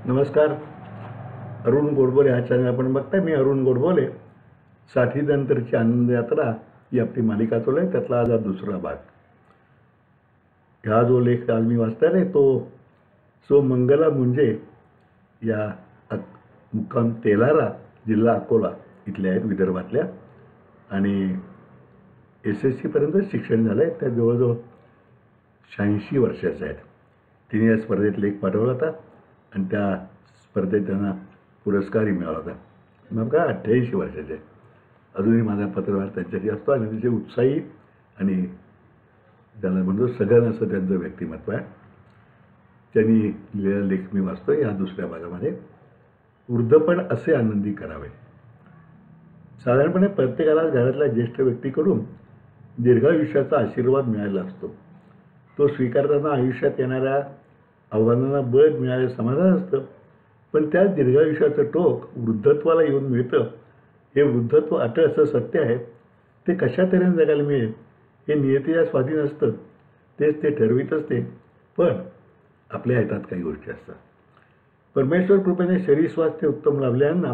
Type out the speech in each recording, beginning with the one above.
नमस्कार. अरुण गोडबोले हा चॅनल आपण बघताय. मी अरुण गोडबोले. साठीनंतरची आनंद यात्रा ही आपली मालिका चालू आहे. त्यातला आज दुसरा भाग. हा जो लेख आज मी वाचताय ना तो सो मंगला मुंजे या मुक्काम तेलारा जिल्हा अकोला इथल्या आहेत, विदर्भातल्या, आणि SSC पर्यंत शिक्षण झालं आहे. त्या जवळजवळ 86 वर्षाच्या आहेत. तिने या स्पर्धेत लेख पाठवला होता आणि त्या स्पर्धेत त्यांना पुरस्कारही मिळाला होता. मग काय 88 वर्षाचे आहेत. अजूनही माझा पत्रव्यवहार त्यांच्याशी असतो आणि तिचे उत्साही आणि ज्याला म्हणतो सघन असं त्यांचं व्यक्तिमत्व आहे. त्यांनी लिहिलेला लेख मी वाचतो या दुसऱ्या भागामध्ये. वृद्धपण असे आनंदी करावे. साधारणपणे प्रत्येकाला घरातल्या ज्येष्ठ व्यक्तीकडून दीर्घायुष्याचा आशीर्वाद मिळालेला असतो. तो स्वीकारताना आयुष्यात येणाऱ्या आव्हानांना बळ मिळाले समाधान असतं. पण त्याच दीर्घायुष्याचं टोक वृद्धत्वाला येऊन मिळतं. हे वृद्धत्व अटळ असं सत्य आहे. ते कशा तऱ्हेने जगायला मिळेल हे नियतीच्या स्वाधीन असतं. तेच ते ठरवित असते. पण आपल्या हातात काही गोष्टी असतात. परमेश्वर कृपेने शरीर स्वास्थ्य उत्तम लाभलेल्यांना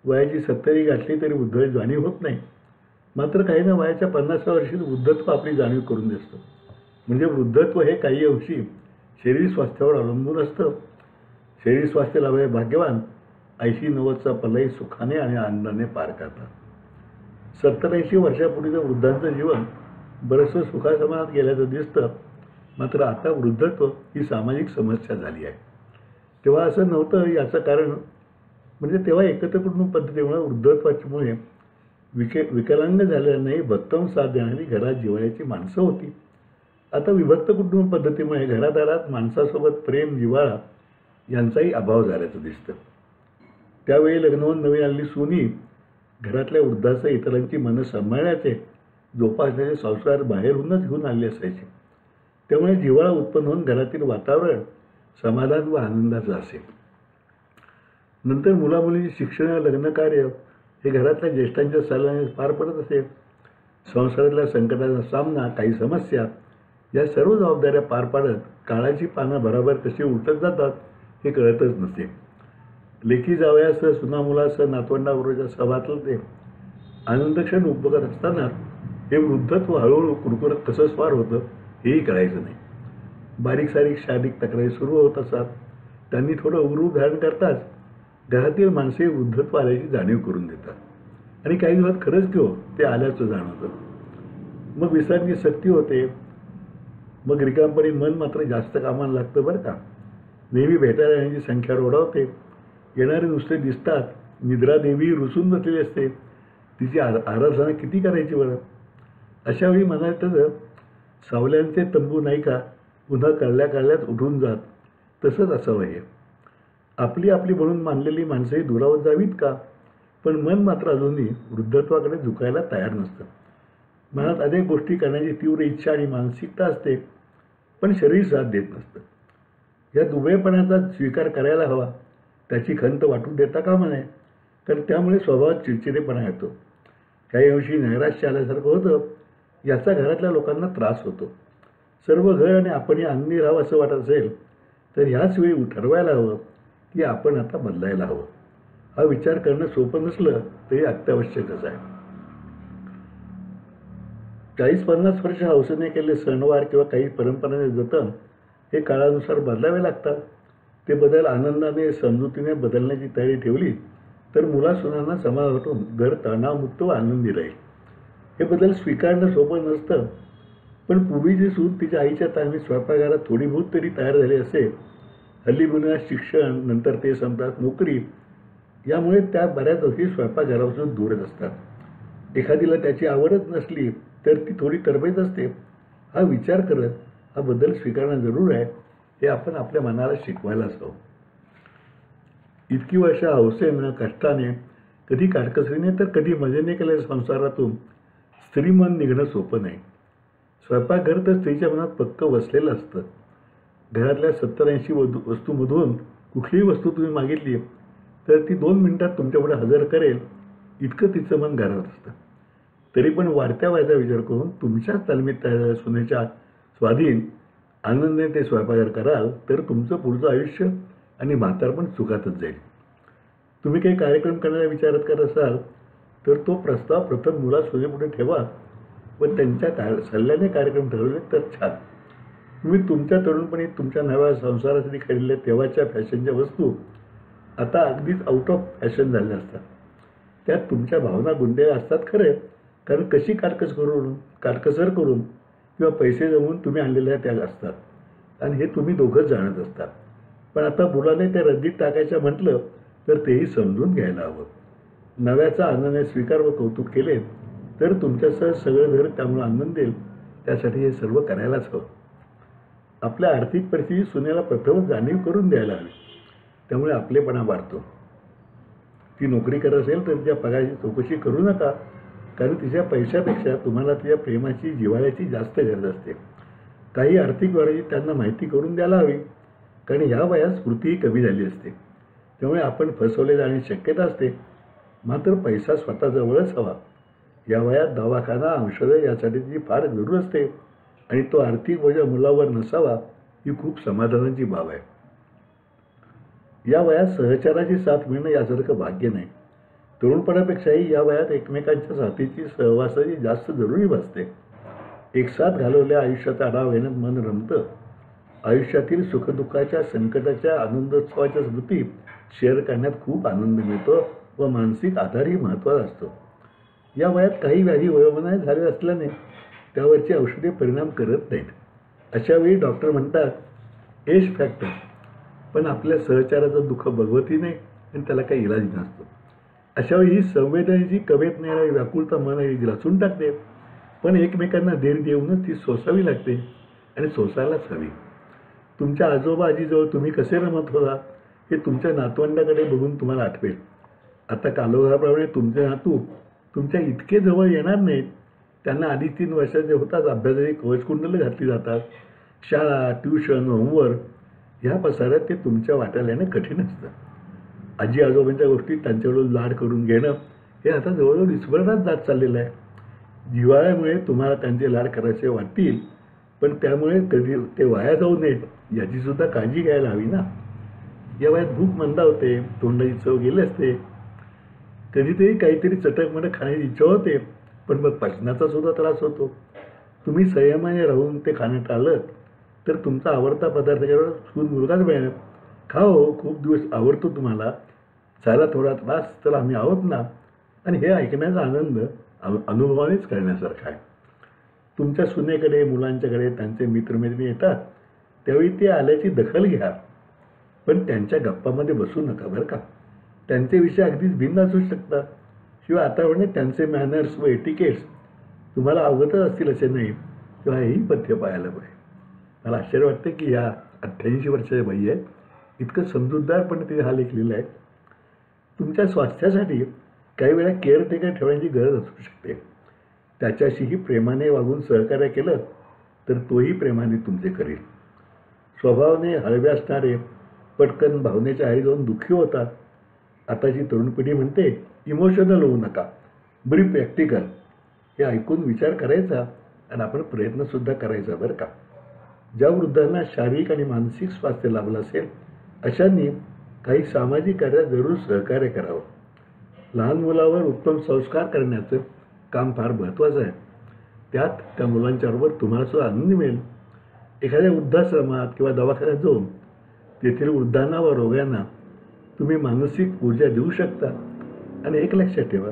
वयाची 70 गाठली तरी वृद्ध जाणीव होत नाही. मात्र काहींना वयाच्या 50व्या वर्षी वृद्धत्व आपली जाणीव करून देतं. म्हणजे वृद्धत्व हे काही अंशी शरीर स्वास्थ्यावर अवलंबून असतं. शरीर स्वास्थ्य लाभलेले भाग्यवान 80-90चा पल्लाही सुखाने आणि आनंदाने पार करतात. 70-80 वर्षापूर्वीचं वृद्धांचं जीवन बरंचसं सुखासमाधानात गेल्याचं दिसतं. मात्र आता वृद्धत्व ही सामाजिक समस्या झाली आहे. तेव्हा असं नव्हतं. याचं कारण म्हणजे तेव्हा एकत्र कुटुंब पद्धतीमुळे वृद्धत्वाच्यामुळे विकलांग झालेल्यांनाही भक्कम साथ देणारी घरात जिव्हाळ्याची माणसं होती. आता विभक्त कुटुंब पद्धतीमुळे घरादारात माणसासोबत प्रेम जिव्हाळा यांचाही अभाव झाल्याचं दिसतं. त्यावेळी लग्न होऊन नवीन आलेली सुनी घरातल्या वृद्धाचं इतरांची मनं सांभाळण्याचे जोपासण्याचे संस्कार बाहेरूनच घेऊन आलेले असायचे. त्यामुळे जिव्हाळा उत्पन्न होऊन घरातील वातावरण समाधान व आनंदाचं असे. नंतर मुलामुलींची शिक्षण लग्नकार्य हे घरातल्या ज्येष्ठांच्या सल्ल्याने पार पडत असे. संसारातल्या संकटाचा सामना काही समस्या या सर्व जबाबदाऱ्या पार पाडत काळाची पानं भराभर कशी उलटत जातात हे कळतच नसे. लेकी जावयासह सुना मुलासह नातवंडाबरोबरच्या सहवातलं ते आनंदक्षण उपभोगत असताना हे वृद्धत्व हळूहळू कुरकुरत कसं स्वार होतं हेही कळायचं नाही. बारीक सारीक शारीरिक तक्रारी सुरू होत असतात. त्यांनी थोडं उरूप धारण करताच घरातील माणसे वृद्धत्व आल्याची जाणीव करून देतात. आणि काही दिवसात खरंच की हो ते आल्याचं जाणवतं. मग विसरण्याची सक्ती होते. मग रिकामपणी मन मात्र जास्त कामाला लागतं बरं का. नेहमी भेटायला येण्याची संख्या रोडावते. येणारे नुसते दिसतात. निद्रा देवी रुसून बसलेली असते. तिची आराधना किती करायची बरं. अशावेळी म्हणायचं सावल्यांचे तंबू नाही का पुन्हा कळल्याच उठून जात. तसंच असावं हे. आपली आपली म्हणून मानलेली माणसंही दुरावत जावीत का. पण मन मात्र अजूनही वृद्धत्वाकडे झुकायला तयार नसतं. मनात अनेक गोष्टी करण्याची तीव्र इच्छा आणि मानसिकता असते. पण शरीर साथ देत नसतं. या दुबळेपणाचा स्वीकार करायला हवा. त्याची खंत वाटून देता कामा नये. कारण त्यामुळे स्वभावात चिडचिडेपणा येतो. काही अंशी नैराश्य आल्यासारखं होतं. याचा घरातल्या लोकांना त्रास होतो. सर्व घर आणि आपणही आनंदी राहावं असं वाटत असेल तर ह्याच वेळी ठरवायला हवं की आपण आता बदलायला हवं. हा विचार करणं सोपं नसलं तरी अत्यावश्यकच आहे. 40-50 वर्ष हौसेने केलेले सणवार किंवा काही परंपरांचे जतन हे काळानुसार बदलावे लागतात. ते बदल आनंदाने समजुतीने बदलण्याची तयारी ठेवली तर मुलासुनांना समाधान वाटून घर तणावमुक्त व आनंदी राहील. हे बदल स्वीकारणं सोपं नसतं. पण पूर्वीची सून तिच्या आईच्या तालमीत स्वयंपाकघरात थोडी बहुत तरी तयार झाली असेल. हल्ली मुलांना शिक्षण नंतर ते संपतात नोकरी यामुळे त्या बऱ्याच वर्षी स्वयंपाकघरापासून दूरच असतात. एखादीला त्याची आवडच नसली तर ती थोडी तरबेज असते. हा विचार करत हा बदल स्वीकारणं जरूर आहे हे आपण आपल्या मनाला शिकवायलाच हवं. इतकी वर्ष हौसेनं कष्टाने कधी काटकसरीने तर कधी मजेने केलेल्या संसारातून स्त्री मन निघणं सोपं नाही. स्वयंपाकघर तर स्त्रीच्या मनात पक्क वसलेलं असतं. घरातल्या 70-80 वस्तूमधून कुठलीही वस्तू तुम्ही मागितली तर ती 2 मिनिटात तुमच्यापुढे हजर करेल इतकं तिचं मन घरात असतं. तरी पण वाढत्या वयाचा विचार करून तुमच्याच तालमीत तयार सुनेच्या स्वाधीन आनंदाने ते स्वयंपाकघर कराल तर तुमचं पुढचं आयुष्य आणि म्हातारपण सुखातच जाईल. तुम्ही काही कार्यक्रम करण्याचा विचार करत असाल तर तो प्रस्ताव प्रथम मुलासुनेपुढे ठेवा व त्यांच्या सल्ल्याने कार्यक्रम ठरवले तर छान. तुम्ही तुमच्या तरुणपणी तुमच्या नव्या संसारासाठी खरीदल्या तेव्हाच्या फॅशनच्या वस्तू आता अगदीच आउट ऑफ फॅशन झाल्या असतात. त्यात तुमच्या भावना गुंतलेल्या असतात खरे, कारण कशी काटकसर करून किंवा पैसे जमवून तुम्ही आणलेल्या त्या असतात आणि हे तुम्ही दोघंच जाणत असतात. पण आता मुलाने त्या रद्दीत टाकायचं म्हटलं तर तेही समजून घ्यायला हवं. नव्याचा आनंदाने स्वीकार व कौतुक केले तर तुमच्यासह सगळं घर त्यामुळे आनंद देईल. त्यासाठी हे सर्व करायलाच हवं. आपल्या आर्थिक परिस्थिती सुनेला प्रथमच जाणीव करून द्यायला हवी. त्यामुळे आपलेपणा वाढतो. ती नोकरी करत असेल तर तिच्या पगाराची चौकशी करू नका, कारण तिच्या पैशापेक्षा तुम्हाला तिच्या प्रेमाची जिव्हाळ्याची जास्त गरज असते. काही आर्थिक व्यवहाराची त्यांना माहिती करून द्यायला हवी, कारण ह्या वयात स्फूर्तीही कमी झाली असते. त्यामुळे आपण फसवले जाण्याची शक्यता असते. मात्र पैसा स्वतःजवळच हवा. या वयात दवाखाना औषधं यासाठीची फार जरूर असते आणि तो आर्थिक बोजा मुलावर नसावा ही खूप समाधानाची बाब आहे. या वयात सहचाराची साथ मिळणं यासारखं भाग्य नाही. तरुणपणापेक्षाही या वयात एकमेकांच्या साथीची सहवासाची जास्त जरुरी भासते. एकसाथ घालवलेल्या आयुष्याचा आढावा घेण्यात मन रमतं. आयुष्यातील सुखदुःखाच्या, संकटाच्या, आनंदोत्सवाच्या स्मृती शेअर करण्यात खूप आनंद मिळतो व मानसिक आधारही महत्त्वाचा असतो. या वयात काही व्याधी वयोमानाने झाले असल्याने त्यावरची औषधे परिणाम करत नाहीत. अशावेळी डॉक्टर म्हणतात एज फॅक्टर, पण आपल्या सहचाराचं दुःख बघवतही नाही आणि त्याला काही इलाज नसतो. अशावेळी ही संवेदनेची कवेत नेणारी व्याकुळता मन ग्रासून टाकते. पण एकमेकांना धीर देऊनच ती सोसावी लागते आणि सोसायलाच हवी. तुमच्या आजोबा आजीजवळ तुम्ही कसे रमत होता हे तुमच्या नातवंडाकडे बघून तुम्हाला आठवेल. आता कालोखाप्रमाणे तुमचे नातू तुमच्या इतके जवळ येणार नाहीत. त्यांना अडीच 3 वर्षाचे होताच अभ्यासाची कवचकुंडलं घातली जातात. शाळा, ट्युशन, होमवर्क ह्या पसाऱ्यात ते तुमच्या वाट्याला येणं कठीण असतं. आजी आजोबांच्या गोष्टी त्यांच्याकडून लाड करून घेणं हे आता जवळजवळ विस्मरणात जात चाललेलं आहे. जिव्हाळ्यामुळे तुम्हाला त्यांचे लाड करायचे वाटतील, पण त्यामुळे कधी ते वाया जाऊ नयेत याची सुद्धा काळजी घ्यायला हवी ना. या वयात भूक मंदावते, तोंडाची चव गेली असते. कधीतरी काहीतरी चटकमटक खाण्याची इच्छा होते, पण मग पचनाचा सुद्धा त्रास होतो. तुम्ही संयमाने राहून ते खाणं टाळलं तर तुमचा आवडता पदार्थ केवळ सून मुलगाच मिळेल. खा हो, खूप दिवस आवडतो तुम्हाला, सारा थोडा त्रास तर आम्ही आहोत ना. आणि हे ऐकण्याचा आनंद अनुभवानेच करण्यासारखा आहे. तुमच्या सुनेकडे, मुलांच्याकडे त्यांचे मित्रमैत्रिणी येतात त्यावेळी ते आल्याची दखल घ्या, पण त्यांच्या गप्पामध्ये बसू नका बरं का. त्यांचे विषय अगदीच भिन्न असू शकतात. शिवाय आता म्हणजे त्यांचे मॅनर्स व एटिकेट्स तुम्हाला अवगतच असतील असे नाही, किंवा हेही पथ्य पाहायला पाहिजे. मला आश्चर्य वाटतं की या 88 वर्षाच्या बाई आहेत, इतकं समजूतदारपणे तिने हा लेख लिहिला आहे. तुमच्या स्वास्थ्यासाठी काही वेळा केअरटेकर ठेवण्याची गरज असू शकते. त्याच्याशीही प्रेमाने वागून सहकार्य केलं तर तोही प्रेमाने तुमचे करेल. स्वभावाने हळवे असणारे पटकन भावनेच्या आहारी जाऊन दुःखी होतात. आताची तरुण पिढी म्हणते इमोशनल होऊ नका, बरी प्रॅक्टिकल. हे ऐकून विचार करायचा आणि आपण प्रयत्नसुद्धा करायचा बरं का. ज्या वृद्धांना शारीरिक आणि मानसिक स्वास्थ्य लाभलं असेल अशांनी काही सामाजिक कार्यात जरूर सहकार्य करावं. लहान मुलावर उत्तम संस्कार करण्याचं काम फार महत्त्वाचं आहे. त्यात त्या मुलांच्याबरोबर तुम्हाला सुद्धा आनंद मिळेल. एखाद्या वृद्धाश्रमात किंवा दवाखान्यात जाऊन तेथील वृद्धांना व रोग्यांना तुम्ही मानसिक ऊर्जा देऊ शकता. आणि एक लक्षात ठेवा,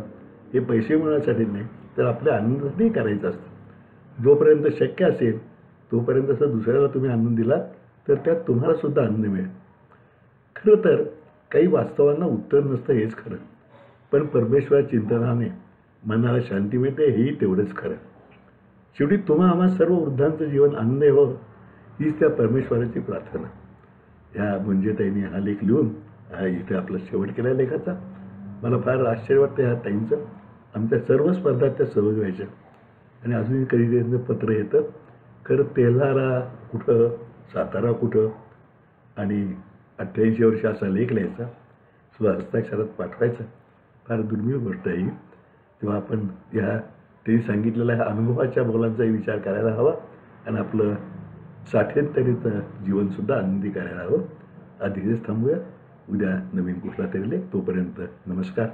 हे पैसे मिळवण्यासाठी नाही तर आपल्या आनंदासाठी करायचं असतं. जोपर्यंत शक्य असेल तोपर्यंत असं दुसऱ्याला तुम्ही आनंद दिला तर त्यात तुम्हाला सुद्धा आनंद मिळेल. खरं तर काही वास्तवांना उत्तर नसतं हेच खरं, पण परमेश्वर चिंतनाने मनाला शांती मिळते हेही तेवढंच खरं. शेवटी तुम्हा आम्हा सर्व वृद्धांचं जीवन आनंदी व्हावं हीच त्या परमेश्वराची प्रार्थना. ह्या मंजेताईंनी हा लेख लिहून इथे आपला शेवट केला लेखाचा. मला फार आश्चर्य वाटतं ह्या ताईंचं. आमच्या सर्व स्पर्धात त्या सहभागी व्हायच्या आणि अजूनही कधी त्यांचं पत्र येतं. खरं तेल्हारा कुठं, सातारा कुठं, आणि 88 वर्ष असा लेख लिहायचा, सुद्धा हस्ताक्षरात पाठवायचा. फार दुर्मिळ गोष्ट आहे ही. तेव्हा आपण ह्या त्यांनी सांगितलेल्या ह्या अनुभवाच्या बोलांचाही विचार करायला हवा आणि आपलं 60तरीचं जीवनसुद्धा आनंदी करायला हवं. आज इथेच थांबूया. उद्या नवीन कुठला तरी लेख. तोपर्यंत नमस्कार.